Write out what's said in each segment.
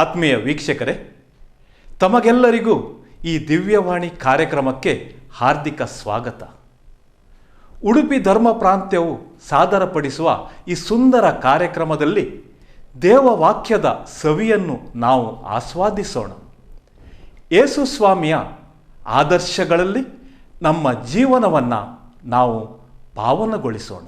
ಆತ್ಮೀಯ ವೀಕ್ಷಕರೇ, ತಮಗೆಲ್ಲರಿಗೂ ಈ ದಿವ್ಯವಾಣಿ ಕಾರ್ಯಕ್ರಮಕ್ಕೆ ಹಾರ್ದಿಕ ಸ್ವಾಗತ. ಉಡುಪಿ ಧರ್ಮ ಪ್ರಾಂತ್ಯವು ಸಾದರಪಡಿಸುವ ಈ ಸುಂದರ ಕಾರ್ಯಕ್ರಮದಲ್ಲಿ ದೇವವಾಕ್ಯದ ಸವಿಯನ್ನು ನಾವು ಆಸ್ವಾದಿಸೋಣ. ಯೇಸು ಸ್ವಾಮಿಯ ಆದರ್ಶಗಳಲ್ಲಿ ನಮ್ಮ ಜೀವನವನ್ನು ನಾವು ಪಾವನಗೊಳಿಸೋಣ.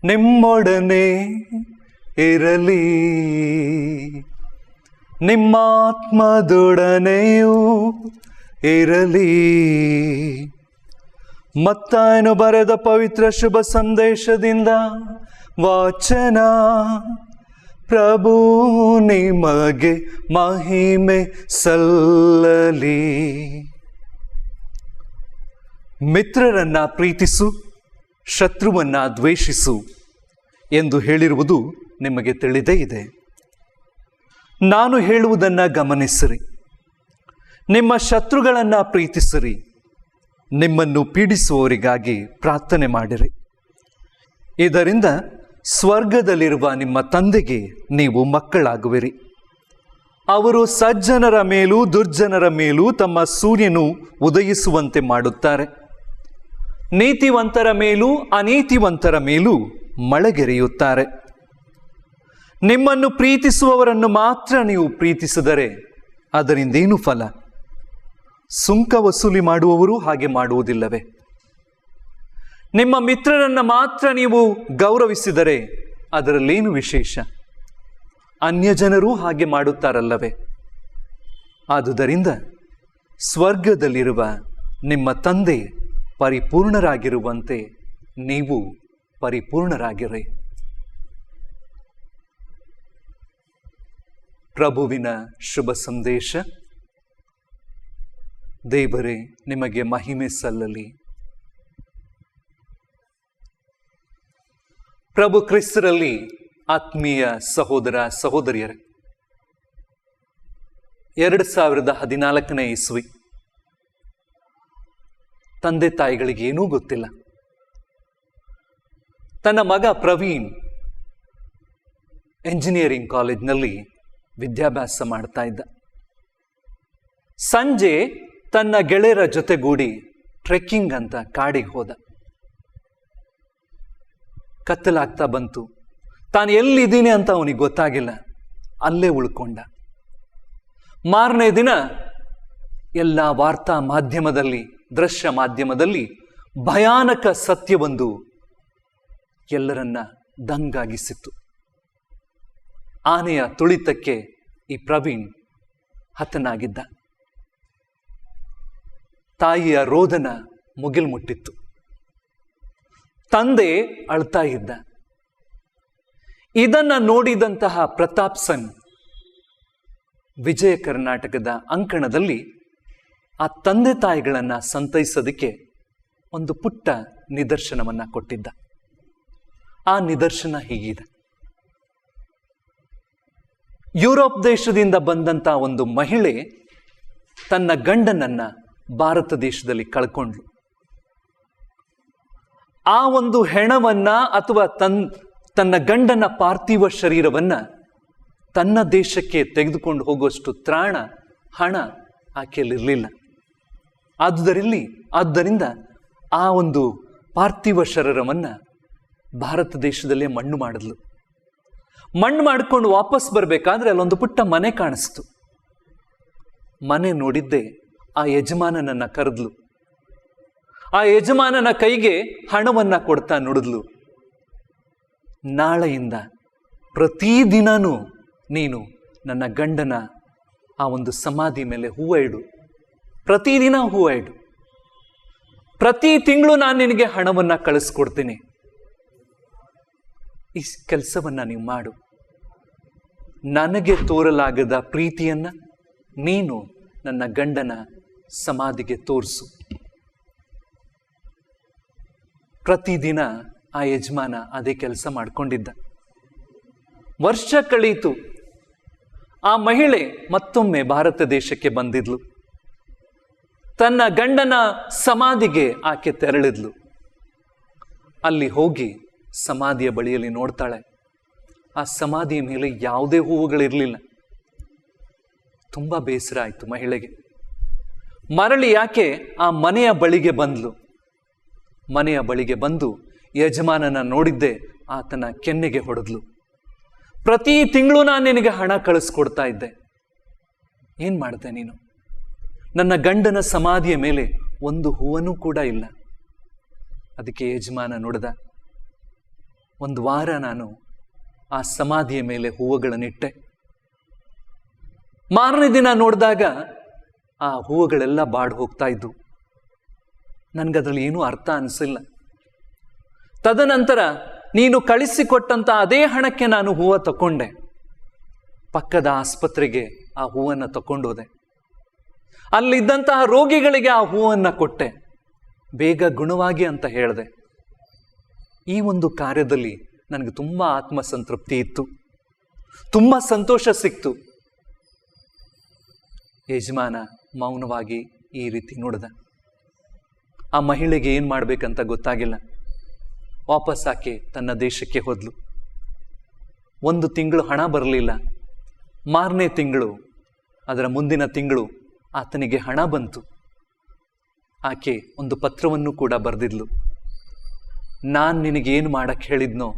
ನಿಮ್ಮೊಡನೆ ಇರಲಿ, ನಿಮ್ಮಾತ್ಮದೊಡನೆಯೂ ಇರಲಿ. ಮತ್ತಾಯನು ಬರೆದ ಪವಿತ್ರ ಶುಭ ಸಂದೇಶದಿಂದ ವಾಚನ. ಪ್ರಭು ನಿಮಗೆ ಮಹಿಮೆ ಸಲ್ಲಲಿ. ಮಿತ್ರರನ್ನ ಪ್ರೀತಿಸು, ಶತ್ರುವನ್ನ ದ್ವೇಷಿಸು ಎಂದು ಹೇಳಿರುವುದು ನಿಮಗೆ ತಿಳಿದೇ ಇದೆ. ನಾನು ಹೇಳುವುದನ್ನ ಗಮನಿಸಿರಿ. ನಿಮ್ಮ ಶತ್ರುಗಳನ್ನ ಪ್ರೀತಿಸಿರಿ, ನಿಮ್ಮನ್ನು ಪೀಡಿಸುವವರಿಗಾಗಿ ಪ್ರಾರ್ಥನೆ ಮಾಡಿರಿ. ಇದರಿಂದ ಸ್ವರ್ಗದಲ್ಲಿರುವ ನಿಮ್ಮ ತಂದೆಗೆ ನೀವು ಮಕ್ಕಳಾಗುವಿರಿ. ಅವರು ಸಜ್ಜನರ ಮೇಲೂ ದುರ್ಜನರ ಮೇಲೂ ತಮ್ಮ ಸೂರ್ಯನು ಉದಯಿಸುವಂತೆ ಮಾಡುತ್ತಾರೆ. ನೀತಿವಂತರ ಮೇಲೂ ಅನೀತಿವಂತರ ಮೇಲೂ ಮಳೆಗೆರೆಯುತ್ತಾರೆ. ನಿಮ್ಮನ್ನು ಪ್ರೀತಿಸುವವರನ್ನು ಮಾತ್ರ ನೀವು ಪ್ರೀತಿಸಿದರೆ ಅದರಿಂದೇನು ಫಲ? ಸುಂಕ ವಸೂಲಿ ಮಾಡುವವರು ಹಾಗೆ ಮಾಡುವುದಿಲ್ಲವೇ? ನಿಮ್ಮ ಮಿತ್ರರನ್ನ ಮಾತ್ರ ನೀವು ಗೌರವಿಸಿದರೆ ಅದರಲ್ಲೇನು ವಿಶೇಷ? ಅನ್ಯ ಜನರೂ ಹಾಗೆ ಮಾಡುತ್ತಾರಲ್ಲವೇ? ಆದುದರಿಂದ ಸ್ವರ್ಗದಲ್ಲಿರುವ ನಿಮ್ಮ ತಂದೆ ಪರಿಪೂರ್ಣರಾಗಿರುವಂತೆ ನೀವು ಪರಿಪೂರ್ಣರಾಗಿರಿ. ಪ್ರಭುವಿನ ಶುಭ ಸಂದೇಶ. ದೇವರೇ, ನಿಮಗೆ ಮಹಿಮೆ ಸಲ್ಲಲಿ. ಪ್ರಭು ಕ್ರಿಸ್ತರಲ್ಲಿ ಆತ್ಮೀಯ ಸಹೋದರ ಸಹೋದರಿಯರೇ, 2014 ಇಸ್ವಿ. ತಂದೆ ತಾಯಿಗಳಿಗೆ ಏನೂ ಗೊತ್ತಿಲ್ಲ. ತನ್ನ ಮಗ ಪ್ರವೀಣ್ ಎಂಜಿನಿಯರಿಂಗ್ ಕಾಲೇಜ್ನಲ್ಲಿ ವಿದ್ಯಾಭ್ಯಾಸ ಮಾಡ್ತಾ ಇದ್ದ. ಸಂಜೆ ತನ್ನ ಗೆಳೆಯರ ಜೊತೆಗೂಡಿ ಟ್ರೆಕ್ಕಿಂಗ್ ಅಂತ ಕಾಡಿಗೆ ಹೋದ. ಕತ್ತಲಾಗ್ತಾ ಬಂತು. ತಾನು ಎಲ್ಲಿದ್ದೀನಿ ಅಂತ ಅವನಿಗೆ ಗೊತ್ತಾಗಿಲ್ಲ. ಅಲ್ಲೇ ಉಳ್ಕೊಂಡ. ಮಾರನೇ ದಿನ ಎಲ್ಲ ವಾರ್ತಾ ಮಾಧ್ಯಮದಲ್ಲಿ, ದೃಶ್ಯ ಮಾಧ್ಯಮದಲ್ಲಿ ಭಯಾನಕ ಸತ್ಯವೊಂದು ಎಲ್ಲರನ್ನ ದಂಗಾಗಿಸಿತ್ತು. ಆನೆಯ ತುಳಿತಕ್ಕೆ ಈ ಪ್ರವೀಣ್ ಹತನಾಗಿದ್ದ. ತಾಯಿಯ ರೋದನ ಮುಗಿಲ್ಮುಟ್ಟಿತ್ತು. ತಂದೆ ಅಳ್ತಾ ಇದ್ದ. ಇದನ್ನ ನೋಡಿದಂತಹ ಪ್ರತಾಪ್ಸನ್ ವಿಜಯ ಕರ್ನಾಟಕದ ಅಂಕಣದಲ್ಲಿ ಆ ತಂದೆ ತಾಯಿಗಳನ್ನ ಸಂತೈಸೋದಕ್ಕೆ ಒಂದು ಪುಟ್ಟ ನಿದರ್ಶನವನ್ನ ಕೊಟ್ಟಿದ್ದ. ಆ ನಿದರ್ಶನ ಹೀಗಿದೆ. ಯುರೋಪ್ ದೇಶದಿಂದ ಬಂದಂತ ಒಂದು ಮಹಿಳೆ ತನ್ನ ಗಂಡನನ್ನ ಭಾರತ ದೇಶದಲ್ಲಿ ಕಳ್ಕೊಂಡ್ಳು. ಆ ಒಂದು ಹೆಣವನ್ನ ಅಥವಾ ತನ್ನ ಗಂಡನ ಪಾರ್ಥಿವ ಶರೀರವನ್ನ ತನ್ನ ದೇಶಕ್ಕೆ ತೆಗೆದುಕೊಂಡು ಹೋಗುವಷ್ಟು ತ್ರಾಣ, ಹಣ ಆಕೆಯಲ್ಲಿರಲಿಲ್ಲ. ಆದ್ದರಿಂದ ಆ ಒಂದು ಪಾರ್ಥಿವ ಶರೀರವನ್ನ ಭಾರತ ದೇಶದಲ್ಲೇ ಮಣ್ಣು ಮಾಡಿದ್ಲು. ಮಣ್ಣು ಮಾಡಿಕೊಂಡು ವಾಪಸ್ ಬರಬೇಕಾದ್ರೆ ಅಲ್ಲೊಂದು ಪುಟ್ಟ ಮನೆ ಕಾಣಿಸ್ತು. ಮನೆ ನೋಡಿದ್ದೆ ಆ ಯಜಮಾನನನ್ನ ಕರೆದ್ಲು. ಆ ಯಜಮಾನನ ಕೈಗೆ ಹಣವನ್ನ ಕೊಡ್ತಾ ನುಡಿದ್ಲು. ನಾಳೆಯಿಂದ ಪ್ರತಿದಿನನೂ ನೀನು ನನ್ನ ಗಂಡನ ಆ ಒಂದು ಸಮಾಧಿ ಮೇಲೆ ಹೂವು ಇಡು. ಪ್ರತಿದಿನ ಹೂವು ಇಡು. ಪ್ರತಿ ತಿಂಗಳು ನಾನು ನಿನಗೆ ಹಣವನ್ನ ಕಳಿಸ್ಕೊಡ್ತೀನಿ. ಈ ಕೆಲಸವನ್ನ ನೀವು ಮಾಡು. ನನಗೆ ತೋರಲಾಗದ ಪ್ರೀತಿಯನ್ನ ನೀನು ನನ್ನ ಗಂಡನ ಸಮಾಧಿಗೆ ತೋರಿಸು. ಪ್ರತಿದಿನ ಆ ಯಜಮಾನ ಅದೇ ಕೆಲಸ ಮಾಡಿಕೊಂಡಿದ್ದ. ವರ್ಷ ಕಳೀತು. ಆ ಮಹಿಳೆ ಮತ್ತೊಮ್ಮೆ ಭಾರತ ದೇಶಕ್ಕೆ ಬಂದಿದ್ಲು. ತನ್ನ ಗಂಡನ ಸಮಾಧಿಗೆ ಆಕೆ ತೆರಳಿದ್ಲು. ಅಲ್ಲಿ ಹೋಗಿ ಸಮಾಧಿಯ ಬಳಿಯಲ್ಲಿ ನೋಡ್ತಾಳೆ. ಆ ಸಮಾಧಿಯ ಮೇಲೆ ಯಾವುದೇ ಹೂವುಗಳಿರಲಿಲ್ಲ. ತುಂಬಾ ಬೇಸರ ಆಯ್ತು ಮಹಿಳೆಗೆ. ಮರಳಿ ಯಾಕೆ ಆ ಮನೆಯ ಬಳಿಗೆ ಬಂದ್ಲು. ಮನೆಯ ಬಳಿಗೆ ಬಂದು ಯಜಮಾನನ ನೋಡಿದ್ದೆ ಆತನ ಕೆನ್ನೆಗೆ ಹೊಡೆದ್ಲು. ಪ್ರತಿ ತಿಂಗಳು ನಾನು ನಿನಗೆ ಹಣ ಕಳಿಸ್ಕೊಡ್ತಾ ಇದ್ದೆ. ಏನ್ ಮಾಡ್ದೆ ನೀನು? ನನ್ನ ಗಂಡನ ಸಮಾಧಿಯ ಮೇಲೆ ಒಂದು ಹೂವನೂ ಕೂಡ ಇಲ್ಲ. ಅದಕ್ಕೆ ಯಜಮಾನ ನೋಡ್ದ. ಒಂದು ವಾರ ನಾನು ಆ ಸಮಾಧಿಯ ಮೇಲೆ ಹೂವುಗಳನ್ನಿಟ್ಟೆ. ಮಾರನೇ ದಿನ ನೋಡಿದಾಗ ಆ ಹೂವುಗಳೆಲ್ಲ ಬಾಡಿ ಹೋಗ್ತಾ ಇದ್ವು. ನನಗದ್ರಲ್ಲಿ ಏನೂ ಅರ್ಥ ಅನಿಸಿಲ್ಲ. ತದನಂತರ ನೀನು ಕಳಿಸಿಕೊಟ್ಟಂತ ಅದೇ ಹಣಕ್ಕೆ ನಾನು ಹೂವು ತಕೊಂಡೆ. ಪಕ್ಕದ ಆಸ್ಪತ್ರೆಗೆ ಆ ಹೂವನ್ನು ತಕೊಂಡೋದೆ. ಅಲ್ಲಿದ್ದಂತಹ ರೋಗಿಗಳಿಗೆ ಆ ಹೂವನ್ನು ಕೊಟ್ಟೆ. ಬೇಗ ಗುಣವಾಗಿ ಅಂತ ಹೇಳಿದೆ. ಈ ಒಂದು ಕಾರ್ಯದಲ್ಲಿ ನನಗೆ ತುಂಬ ಆತ್ಮಸಂತೃಪ್ತಿ ಇತ್ತು, ತುಂಬ ಸಂತೋಷ ಸಿಕ್ತು. ಯಜಮಾನ ಮೌನವಾಗಿ ಈ ರೀತಿ ನೋಡಿದ. ಆ ಮಹಿಳೆಗೆ ಏನು ಮಾಡಬೇಕಂತ ಗೊತ್ತಾಗಿಲ್ಲ. ವಾಪಸ್ ಆಕೆ ತನ್ನ ದೇಶಕ್ಕೆ ಹೋದ್ಲು. 1 ತಿಂಗಳು ಹಣ ಬರಲಿಲ್ಲ. ಮಾರನೇ ತಿಂಗಳು, ಅದರ ಮುಂದಿನ ತಿಂಗಳು ಆತನಿಗೆ ಹಣ ಬಂತು. ಆಕೆ ಒಂದು ಪತ್ರವನ್ನು ಕೂಡ ಬರೆದಿದ್ಲು. ನಾನು ನಿನಗೇನು ಮಾಡಕ್ಕೆ ಹೇಳಿದ್ನೋ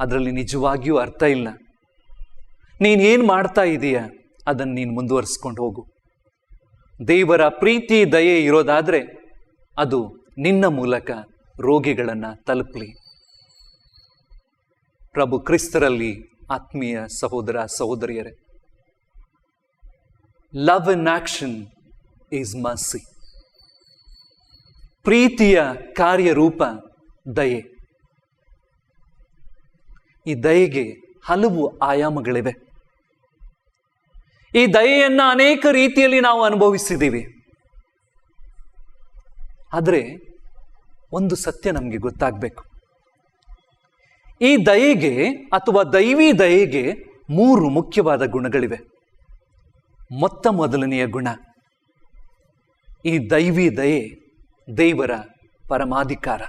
ಅದರಲ್ಲಿ ನಿಜವಾಗಿಯೂ ಅರ್ಥ ಇಲ್ಲ. ನೀನೇನು ಮಾಡ್ತಾ ಇದೀಯ ಅದನ್ನು ನೀನು ಮುಂದುವರಿಸ್ಕೊಂಡು ಹೋಗು. ದೇವರ ಪ್ರೀತಿ ದಯೆ ಇರೋದಾದರೆ ಅದು ನಿನ್ನ ಮೂಲಕ ರೋಗಿಗಳನ್ನು ತಲುಪಲಿ. ಪ್ರಭು ಕ್ರಿಸ್ತರಲ್ಲಿ ಆತ್ಮೀಯ ಸಹೋದರ ಸಹೋದರಿಯರೇ, love in action is mercy. ಪ್ರೀತಿಯ ಕಾರ್ಯರೂಪ ದಯೆ. ಈ ದಯೆಗೆ ಹಲವು ಆಯಾಮಗಳಿವೆ. ಈ ದಯೆಯನ್ನು ಅನೇಕ ರೀತಿಯಲ್ಲಿ ನಾವು ಅನುಭವಿಸಿದ್ದೀವಿ. ಆದರೆ ಒಂದು ಸತ್ಯ ನಮಗೆ ಗೊತ್ತಾಗಬೇಕು. ಈ ದಯೆಗೆ ಅಥವಾ ದೈವಿ ದಯೆಗೆ 3 ಮುಖ್ಯವಾದ ಗುಣಗಳಿವೆ. ಮೊದಲನೆಯ ಗುಣ, ಈ ದೈವಿ ದಯೆ ದೇವರ ಪರಮಾಧಿಕಾರ.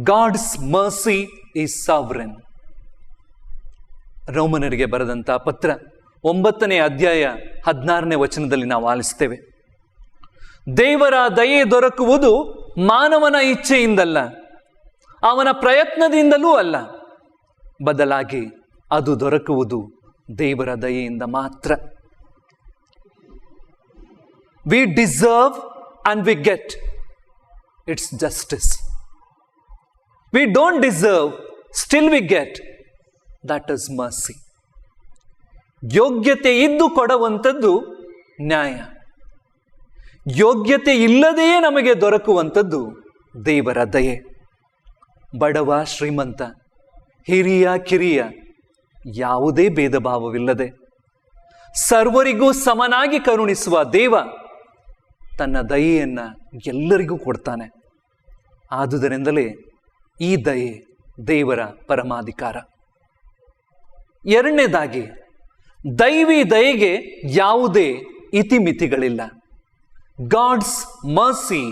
God's mercy is sovereign. ರೋಮನರಿಗೆ ಬರೆದಂಥ ಪತ್ರ 9ನೇ ಅಧ್ಯಾಯ 16ನೇ ವಚನದಲ್ಲಿ ನಾವು ಆಲಿಸ್ತೇವೆ. ದೇವರ ದಯೆ ದೊರಕುವುದು ಮಾನವನ ಇಚ್ಛೆಯಿಂದಲ್ಲ, ಅವನ ಪ್ರಯತ್ನದಿಂದಲೂ ಅಲ್ಲ, ಬದಲಾಗಿ ಅದು ದೊರಕುವುದು ದೇವರ ದಯೆಯಿಂದ ಮಾತ್ರ. V deserve and we get. It's justice. We don't deserve, still we get. That is mercy. ಯೋಗ್ಯತೆ ಇದ್ದು ಕೊಡುವಂಥದ್ದು ನ್ಯಾಯ. ಯೋಗ್ಯತೆ ಇಲ್ಲದೆಯೇ ನಮಗೆ ದೊರಕುವಂಥದ್ದು ದೇವರ ದಯೆ. ಬಡವ ಶ್ರೀಮಂತ, ಹಿರಿಯ ಕಿರಿಯ, ಯಾವುದೇ ಭೇದ ಭಾವವಿಲ್ಲದೆ ಸರ್ವರಿಗೂ ಸಮನಾಗಿ ಕರುಣಿಸುವ ದೇವ ತನ್ನ ದಯೆಯನ್ನು ಎಲ್ಲರಿಗೂ ಕೊಡ್ತಾನೆ. ಆದುದರಿಂದಲೇ ಈ ದಯೆ ದೇವರ ಪರಮಾಧಿಕಾರ. ಎರಡನೇದಾಗಿ, ದೈವಿ ದಯೆಗೆ ಯಾವುದೇ ಇತಿಮಿತಿಗಳಿಲ್ಲ. God's mercy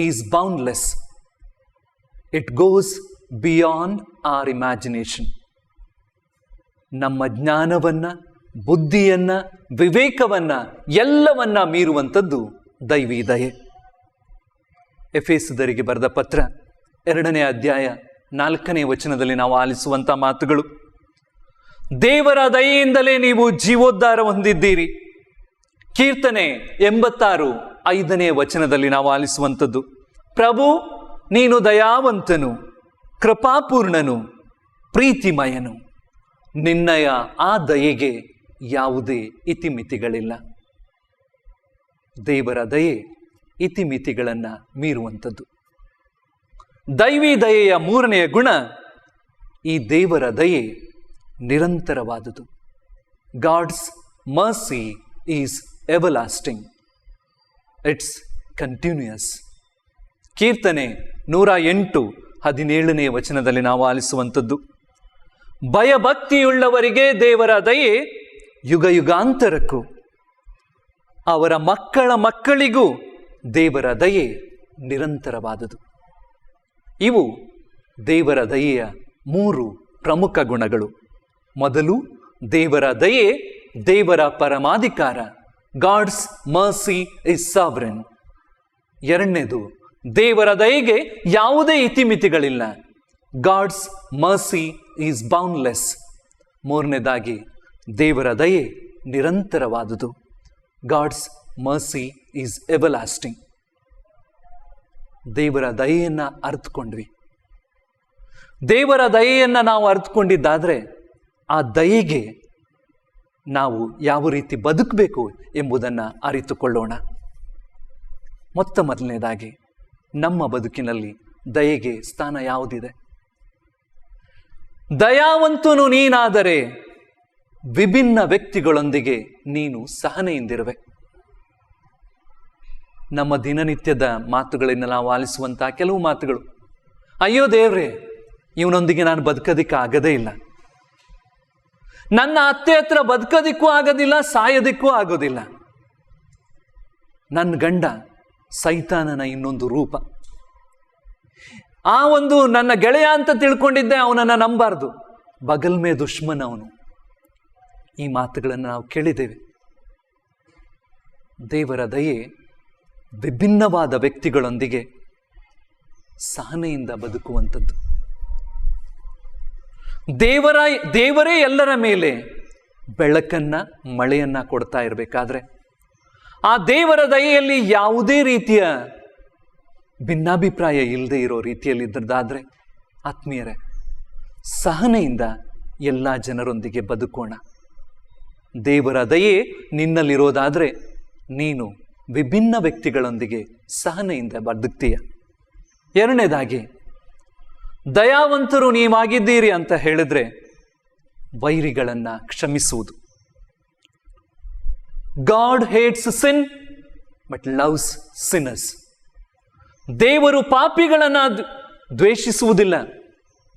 is boundless. It goes beyond our imagination. ನಮ್ಮ ಜ್ಞಾನವನ್ನ, ಬುದ್ಧಿಯನ್ನ, ವಿವೇಕವನ್ನ ಎಲ್ಲವನ್ನ ಮೀರುವಂಥದ್ದು ದೈವಿ ದಯೆ. ಎಫೆಸದರಿಗೆ ಬರೆದ ಪತ್ರ 2ನೇ ಅಧ್ಯಾಯ 4ನೇ ವಚನದಲ್ಲಿ ನಾವು ಆಲಿಸುವಂಥ ಮಾತುಗಳು, ದೇವರ ದಯೆಯಿಂದಲೇ ನೀವು ಜೀವೋದ್ಧಾರ ಹೊಂದಿದ್ದೀರಿ. ಕೀರ್ತನೆ 86 5ನೇ ವಚನದಲ್ಲಿ ನಾವು ಆಲಿಸುವಂಥದ್ದು, ಪ್ರಭು ನೀನು ದಯಾವಂತನು, ಕೃಪಾಪೂರ್ಣನು, ಪ್ರೀತಿಮಯನು. ನಿನ್ನಯ ಆ ದಯೆಗೆ ಯಾವುದೇ ಇತಿಮಿತಿಗಳಿಲ್ಲ. ದೇವರ ದಯೆ ಇತಿಮಿತಿಗಳನ್ನು ಮೀರುವಂಥದ್ದು. ದೈವಿ ದಯೆಯ 3ನೆಯ ಗುಣ, ಈ ದೇವರ ದಯೆ ನಿರಂತರವಾದುದು. God's mercy is everlasting. It's continuous. ಕೀರ್ತನೆ 108 17ನೇ ವಚನದಲ್ಲಿ ನಾವು ಆಲಿಸುವಂಥದ್ದು, ಭಯಭಕ್ತಿಯುಳ್ಳವರಿಗೆ ದೇವರ ದಯೆ ಯುಗ ಯುಗಾಂತರಕ್ಕೂ, ಅವರ ಮಕ್ಕಳ ಮಕ್ಕಳಿಗೂ ದೇವರ ದಯೆ ನಿರಂತರವಾದುದು. ಇವು ದೇವರ ದಯೆಯ 3 ಪ್ರಮುಖ ಗುಣಗಳು. ಮೊದಲು, ದೇವರ ದಯೆ ದೇವರ ಪರಮಾಧಿಕಾರ. God's mercy is sovereign. ಎರಡನೇದು, ದೇವರ ದಯೆಗೆ ಯಾವುದೇ ಇತಿಮಿತಿಗಳಿಲ್ಲ. God's mercy is boundless. ಮೂರನೇದಾಗಿ, ದೇವರ ದಯೆ ನಿರಂತರವಾದುದು. God's mercy is everlasting. ದೇವರ ದಯೆಯನ್ನು ಅರ್ಥಕೊಂಡ್ವಿ. ದೇವರ ದಯೆಯನ್ನು ನಾವು ಅರಿತುಕೊಂಡಿದ್ದಾದರೆ ಆ ದಯೆಗೆ ನಾವು ಯಾವ ರೀತಿ ಬದುಕಬೇಕು ಎಂಬುದನ್ನು ಅರಿತುಕೊಳ್ಳೋಣ. ಮೊದಲನೇದಾಗಿ ನಮ್ಮ ಬದುಕಿನಲ್ಲಿ ದಯೆಗೆ ಸ್ಥಾನ ಯಾವುದಿದೆ? ದಯಾವಂತನು ನೀನಾದರೆ ವಿಭಿನ್ನ ವ್ಯಕ್ತಿಗಳೊಂದಿಗೆ ನೀನು ಸಹನೆಯಿಂದಿರುವೆ. ನಮ್ಮ ದಿನನಿತ್ಯದ ಮಾತುಗಳನ್ನು ನಾವು ಆಲಿಸುವಂತಹ ಕೆಲವು ಮಾತುಗಳು, ಅಯ್ಯೋ ದೇವ್ರೆ, ಇವನೊಂದಿಗೆ ನಾನು ಬದುಕೋದಿಕ್ಕೆ ಆಗದೇ ಇಲ್ಲ, ನನ್ನ ಅತ್ತೆ ಹತ್ರ ಬದುಕೋದಿಕ್ಕೂ ಆಗೋದಿಲ್ಲ, ಸಾಯೋದಿಕ್ಕೂ ಆಗೋದಿಲ್ಲ, ನನ್ನ ಗಂಡ ಸೈತಾನನ ಇನ್ನೊಂದು ರೂಪ, ಆ ಒಂದು ನನ್ನ ಗೆಳೆಯ ಅಂತ ತಿಳ್ಕೊಂಡಿದ್ದೆ, ಅವನನ್ನು ನಂಬಾರ್ದು, ಬಗಲ್ ಮೇ ದುಶ್ಮನ್ ಅವನು. ಈ ಮಾತುಗಳನ್ನು ನಾವು ಕೇಳಿದ್ದೇವೆ. ದೇವರ ದಯೆ ವಿಭಿನ್ನವಾದ ವ್ಯಕ್ತಿಗಳೊಂದಿಗೆ ಸಹನೆಯಿಂದ ಬದುಕುವಂಥದ್ದು. ದೇವರೇ ಎಲ್ಲರ ಮೇಲೆ ಬೆಳಕನ್ನ, ಮಳೆಯನ್ನ ಕೊಡ್ತಾ ಇರಬೇಕಾದ್ರೆ ಆ ದೇವರ ದಯೆಯಲ್ಲಿ ಯಾವುದೇ ರೀತಿಯ ಭಿನ್ನಾಭಿಪ್ರಾಯ ಇಲ್ಲದೆ ಇರೋ ರೀತಿಯಲ್ಲಿ ಇದ್ದದ್ದಾದ್ರೆ, ಆತ್ಮೀಯರೇ, ಸಹನೆಯಿಂದ ಎಲ್ಲ ಜನರೊಂದಿಗೆ ಬದುಕೋಣ. ದೇವರ ದಯೆ ನಿನ್ನಲ್ಲಿರೋದಾದ್ರೆ ನೀನು ವಿಭಿನ್ನ ವ್ಯಕ್ತಿಗಳೊಂದಿಗೆ ಸಹನೆಯಿಂದ ಬದುಕ್ತೀಯ. ಎರಡನೇದಾಗಿ, ದಯಾವಂತರು ನೀವಾಗಿದ್ದೀರಿ ಅಂತ ಹೇಳಿದ್ರೆ ವೈರಿಗಳನ್ನ ಕ್ಷಮಿಸುವುದು. God hates sin but loves sinners. ದೇವರು ಪಾಪಿಗಳನ್ನ ದ್ವೇಷಿಸುವುದಿಲ್ಲ,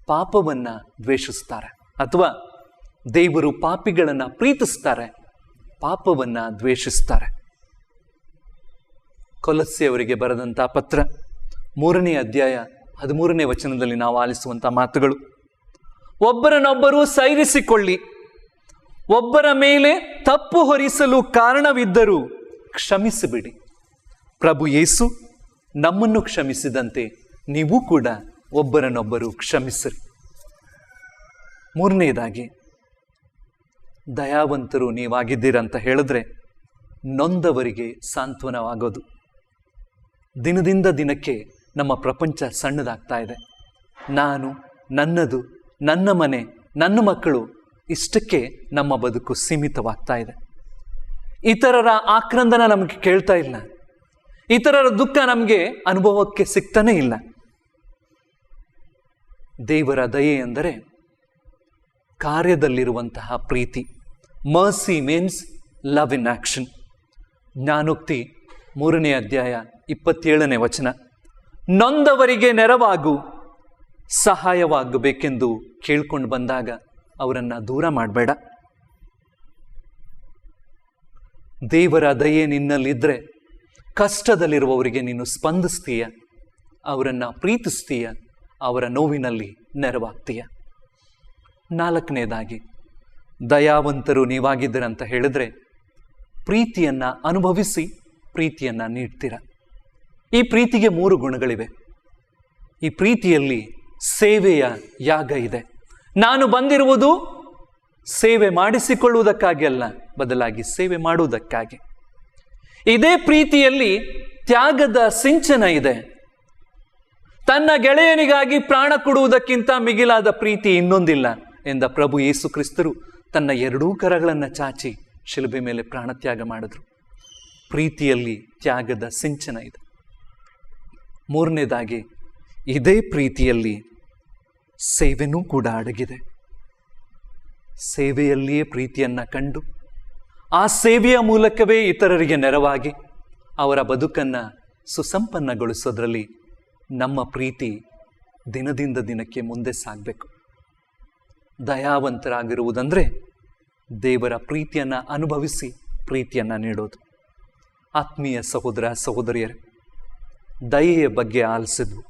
ಪಾಪವನ್ನ ದ್ವೇಷಿಸ್ತಾರೆ. ಅಥವಾ ದೇವರು ಪಾಪಿಗಳನ್ನ ಪ್ರೀತಿಸ್ತಾರೆ, ಪಾಪವನ್ನ ದ್ವೇಷಿಸ್ತಾರೆ. ಕೊಲಸ್ಸೆಯವರಿಗೆ ಬರೆದಂತಹ ಪತ್ರ 3ನೇ ಅಧ್ಯಾಯ 13ನೇ ವಚನದಲ್ಲಿ ನಾವು ಆಲಿಸುವಂಥ ಮಾತುಗಳು, ಒಬ್ಬರನ್ನೊಬ್ಬರು ಸೈರಿಸಿಕೊಳ್ಳಿ, ಒಬ್ಬರ ಮೇಲೆ ತಪ್ಪು ಹೊರಿಸಲು ಕಾರಣವಿದ್ದರೂ ಕ್ಷಮಿಸಿಬಿಡಿ. ಪ್ರಭು ಯೇಸು ನಮ್ಮನ್ನು ಕ್ಷಮಿಸಿದಂತೆ ನೀವು ಕೂಡ ಒಬ್ಬರನ್ನೊಬ್ಬರು ಕ್ಷಮಿಸಿರಿ. 3ನೇದಾಗಿ, ದಯಾವಂತರು ನೀವಾಗಿದ್ದೀರಂತ ಹೇಳಿದ್ರೆ ನೊಂದವರಿಗೆ ಸಾಂತ್ವನವಾಗೋದು. ದಿನದಿಂದ ದಿನಕ್ಕೆ ನಮ್ಮ ಪ್ರಪಂಚ ಸಣ್ಣದಾಗ್ತಾ ಇದೆ. ನಾನು, ನನ್ನದು, ನನ್ನ ಮನೆ, ನನ್ನ ಮಕ್ಕಳು, ಇಷ್ಟಕ್ಕೆ ನಮ್ಮ ಬದುಕು ಸೀಮಿತವಾಗ್ತಾ ಇದೆ. ಇತರರ ಆಕ್ರಂದನ ನಮಗೆ ಕೇಳ್ತಾ ಇಲ್ಲ, ಇತರರ ದುಃಖ ನಮಗೆ ಅನುಭವಕ್ಕೆ ಸಿಗ್ತಾನೇ ಇಲ್ಲ. ದೇವರ ದಯೆ ಎಂದರೆ ಕಾರ್ಯದಲ್ಲಿರುವಂತಹ ಪ್ರೀತಿ. Mercy means love in action. ಜ್ಞಾನೋಕ್ತಿ 3ನೇ ಅಧ್ಯಾಯ 27ನೇ ವಚನ, ನೊಂದವರಿಗೆ ನೆರವಾಗು, ಸಹಾಯವಾಗಬೇಕೆಂದು ಕೇಳ್ಕೊಂಡು ಬಂದಾಗ ಅವರನ್ನು ದೂರ ಮಾಡಬೇಡ. ದೇವರ ದಯೆ ನಿನ್ನಲ್ಲಿದ್ದರೆ ಕಷ್ಟದಲ್ಲಿರುವವರಿಗೆ ನೀನು ಸ್ಪಂದಿಸ್ತೀಯ, ಅವರನ್ನು ಪ್ರೀತಿಸ್ತೀಯ, ಅವರ ನೋವಿನಲ್ಲಿ ನೆರವಾಗ್ತೀಯ. 4ನೇದಾಗಿ, ದಯಾವಂತರು ನೀವಾಗಿದ್ದೀರಂತ ಹೇಳಿದ್ರೆ ಪ್ರೀತಿಯನ್ನ ಅನುಭವಿಸಿ ಪ್ರೀತಿಯನ್ನ ನೀಡ್ತೀರ. ಈ ಪ್ರೀತಿಗೆ 3 ಗುಣಗಳಿವೆ. ಈ ಪ್ರೀತಿಯಲ್ಲಿ ಸೇವೆಯ ಯಾಗ ಇದೆ. ನಾನು ಬಂದಿರುವುದು ಸೇವೆ ಮಾಡಿಸಿಕೊಳ್ಳುವುದಕ್ಕಾಗಿ ಅಲ್ಲ, ಬದಲಾಗಿ ಸೇವೆ ಮಾಡುವುದಕ್ಕಾಗಿ. ಇದೇ ಪ್ರೀತಿಯಲ್ಲಿ ತ್ಯಾಗದ ಸಿಂಚನ ಇದೆ. ತನ್ನ ಗೆಳೆಯನಿಗಾಗಿ ಪ್ರಾಣ ಕೊಡುವುದಕ್ಕಿಂತ ಮಿಗಿಲಾದ ಪ್ರೀತಿ ಇನ್ನೊಂದಿಲ್ಲ ಎಂದ ಪ್ರಭು ಯೇಸು ಕ್ರಿಸ್ತರು ತನ್ನ 2 ಕರಗಳನ್ನು ಚಾಚಿ ಶಿಲುಬೆ ಮೇಲೆ ಪ್ರಾಣತ್ಯಾಗ ಮಾಡಿದ್ರು. ಪ್ರೀತಿಯಲ್ಲಿ ತ್ಯಾಗದ ಸಿಂಚನ ಇದೆ. 3ನೇದಾಗಿ, ಇದೇ ಪ್ರೀತಿಯಲ್ಲಿ ಸೇವೆನೂ ಕೂಡ ಅಡಗಿದೆ. ಸೇವೆಯಲ್ಲಿಯೇ ಪ್ರೀತಿಯನ್ನ ಕಂಡು ಆ ಸೇವೆಯ ಮೂಲಕವೇ ಇತರರಿಗೆ ನೆರವಾಗಿ ಅವರ ಬದುಕನ್ನ ಸುಸಂಪನ್ನಗೊಳಿಸೋದ್ರಲ್ಲಿ ನಮ್ಮ ಪ್ರೀತಿ ದಿನದಿಂದ ದಿನಕ್ಕೆ ಮುಂದೆ ಸಾಗಬೇಕು. ದಯಾವಂತರಾಗಿರುವುದಂದ್ರೆ ದೇವರ ಪ್ರೀತಿಯನ್ನ ಅನುಭವಿಸಿ ಪ್ರೀತಿಯನ್ನ ನೀಡೋದು. ಆತ್ಮೀಯ ಸಹೋದರ ಸಹೋದರಿಯರೇ, ದಯೆಯ ಬಗ್ಗೆ ಆಲಿಸಿದ್ವು.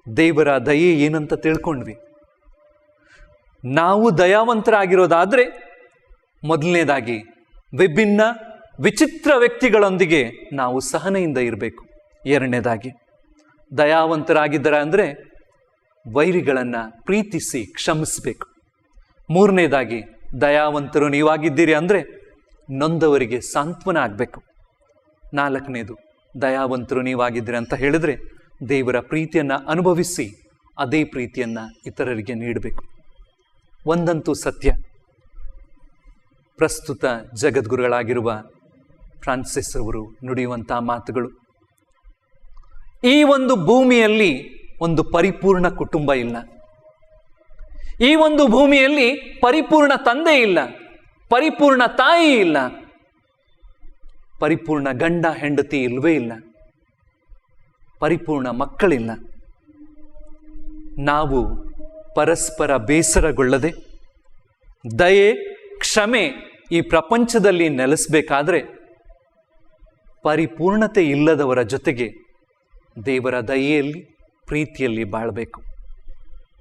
ದೇವರ ದಯೆ ಏನಂತ ತಿಳ್ಕೊಂಡ್ವಿ. ನಾವು ದಯಾವಂತರಾಗಿರೋದಾದ್ರೆ ಮೊದಲನೇದಾಗಿ ವಿಭಿನ್ನ ವಿಚಿತ್ರ ವ್ಯಕ್ತಿಗಳೊಂದಿಗೆ ನಾವು ಸಹನೆಯಿಂದ ಇರಬೇಕು. 2ನೇದಾಗಿ, ದಯಾವಂತರಾಗಿದ್ದಾರೆ ಅಂದರೆ ವೈರಿಗಳನ್ನು ಪ್ರೀತಿಸಿ ಕ್ಷಮಿಸಬೇಕು. 3ನೇದಾಗಿ, ದಯಾವಂತರು ನೀವಾಗಿದ್ದೀರಿ ಅಂದರೆ ನೊಂದವರಿಗೆ ಸಾಂತ್ವನ ಆಗಬೇಕು. 4ನೇದು, ದಯಾವಂತರು ನೀವಾಗಿದ್ದೀರಿ ಅಂತ ಹೇಳಿದ್ರೆ ದೇವರ ಪ್ರೀತಿಯನ್ನು ಅನುಭವಿಸಿ ಅದೇ ಪ್ರೀತಿಯನ್ನು ಇತರರಿಗೆ ನೀಡಬೇಕು. ಒಂದಂತೂ ಸತ್ಯ, ಪ್ರಸ್ತುತ ಜಗದ್ಗುರುಗಳಾಗಿರುವ ಫ್ರಾನ್ಸಿಸ್ ಅವರು ನುಡಿಯುವಂಥ ಮಾತುಗಳು, ಈ ಒಂದು ಭೂಮಿಯಲ್ಲಿ ಒಂದು ಪರಿಪೂರ್ಣ ಕುಟುಂಬ ಇಲ್ಲ, ಈ ಒಂದು ಭೂಮಿಯಲ್ಲಿ ಪರಿಪೂರ್ಣ ತಂದೆ ಇಲ್ಲ, ಪರಿಪೂರ್ಣ ತಾಯಿ ಇಲ್ಲ, ಪರಿಪೂರ್ಣ ಗಂಡ ಹೆಂಡತಿ ಇಲ್ಲವೇ ಇಲ್ಲ, ಪರಿಪೂರ್ಣ ಮಕ್ಕಳಿಲ್ಲ. ನಾವು ಪರಸ್ಪರ ಬೇಸರಗೊಳ್ಳದೆ ದಯೆ, ಕ್ಷಮೆ ಈ ಪ್ರಪಂಚದಲ್ಲಿ ನೆಲೆಸಬೇಕಾದ್ರೆ ಪರಿಪೂರ್ಣತೆ ಇಲ್ಲದವರ ಜೊತೆಗೆ ದೇವರ ದಯೆಯಲ್ಲಿ, ಪ್ರೀತಿಯಲ್ಲಿ ಬಾಳಬೇಕು.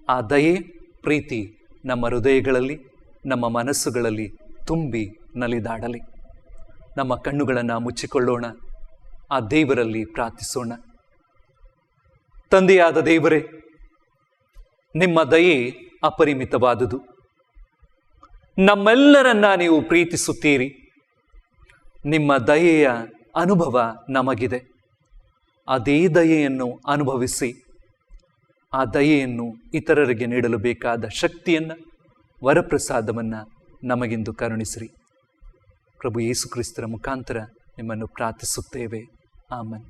ಆ ದಯೆ, ಪ್ರೀತಿ ನಮ್ಮ ಹೃದಯಗಳಲ್ಲಿ, ನಮ್ಮ ಮನಸ್ಸುಗಳಲ್ಲಿ ತುಂಬಿ ನಲಿದಾಡಲಿ. ನಮ್ಮ ಕಣ್ಣುಗಳನ್ನು ಮುಚ್ಚಿಕೊಳ್ಳೋಣ, ಆ ದೇವರಲ್ಲಿ ಪ್ರಾರ್ಥಿಸೋಣ. ತಂದೆಯಾದ ದೇವರೇ, ನಿಮ್ಮ ದಯೆ ಅಪರಿಮಿತವಾದುದು. ನಮ್ಮೆಲ್ಲರನ್ನ ನೀವು ಪ್ರೀತಿಸುತ್ತೀರಿ. ನಿಮ್ಮ ದಯೆಯ ಅನುಭವ ನಮಗಿದೆ. ಅದೇ ದಯೆಯನ್ನು ಅನುಭವಿಸಿ ಆ ದಯೆಯನ್ನು ಇತರರಿಗೆ ನೀಡಲು ಬೇಕಾದ ಶಕ್ತಿಯನ್ನು, ವರಪ್ರಸಾದವನ್ನು ನಮಗೆಂದು ಕರುಣಿಸಿರಿ. ಪ್ರಭು ಯೇಸು ಕ್ರಿಸ್ತರ ಮುಖಾಂತರ ನಿಮ್ಮನ್ನು ಪ್ರಾರ್ಥಿಸುತ್ತೇವೆ. ಆಮೆನ್.